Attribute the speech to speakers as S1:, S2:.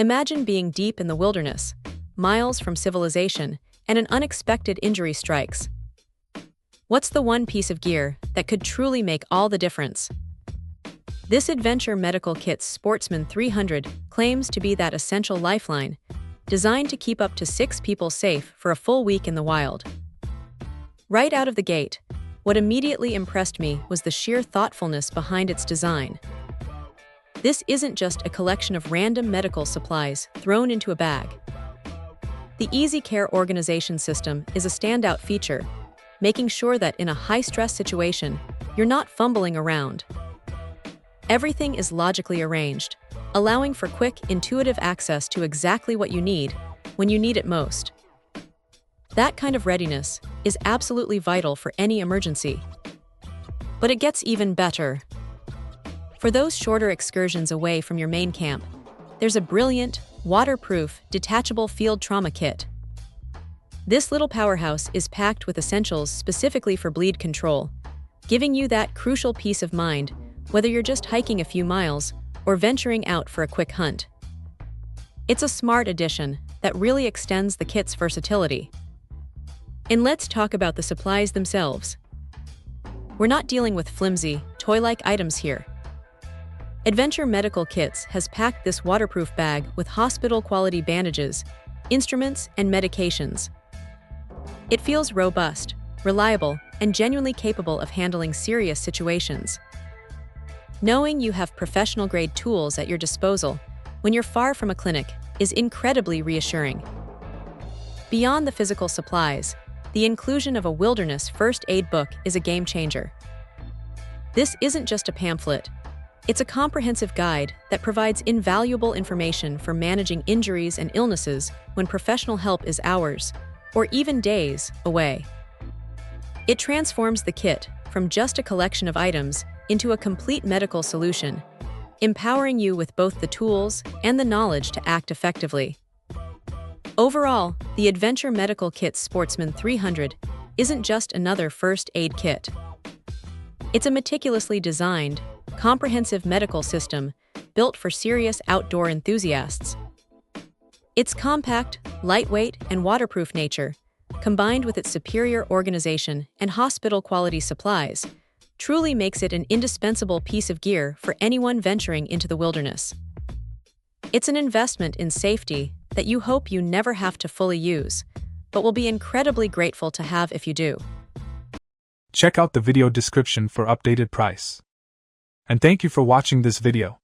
S1: Imagine being deep in the wilderness, miles from civilization, and an unexpected injury strikes. What's the one piece of gear that could truly make all the difference? This adventure medical kit's Sportsman 300 claims to be that essential lifeline, designed to keep up to 6 people safe for a full week in the wild. Right out of the gate, what immediately impressed me was the sheer thoughtfulness behind its design. This isn't just a collection of random medical supplies thrown into a bag. The Easy Care organization system is a standout feature, making sure that in a high-stress situation, you're not fumbling around. Everything is logically arranged, allowing for quick, intuitive access to exactly what you need when you need it most. That kind of readiness is absolutely vital for any emergency. But it gets even better. For those shorter excursions away from your main camp, there's a brilliant, waterproof, detachable field trauma kit. This little powerhouse is packed with essentials specifically for bleed control, giving you that crucial peace of mind whether you're just hiking a few miles or venturing out for a quick hunt. It's a smart addition that really extends the kit's versatility. And let's talk about the supplies themselves. We're not dealing with flimsy, toy-like items here. Adventure Medical Kits has packed this waterproof bag with hospital-quality bandages, instruments, and medications. It feels robust, reliable, and genuinely capable of handling serious situations. Knowing you have professional-grade tools at your disposal when you're far from a clinic is incredibly reassuring. Beyond the physical supplies, the inclusion of a wilderness first aid book is a game-changer. This isn't just a pamphlet. It's a comprehensive guide that provides invaluable information for managing injuries and illnesses when professional help is hours, or even days, away. It transforms the kit from just a collection of items into a complete medical solution, empowering you with both the tools and the knowledge to act effectively. Overall, the Adventure Medical Kit's Sportsman 300 isn't just another first aid kit. It's a meticulously designed, comprehensive medical system built for serious outdoor enthusiasts. Its compact, lightweight, and waterproof nature, combined with its superior organization and hospital-quality supplies, truly makes it an indispensable piece of gear for anyone venturing into the wilderness. It's an investment in safety that you hope you never have to fully use, but will be incredibly grateful to have if you do.
S2: Check out the video description for updated price. And thank you for watching this video.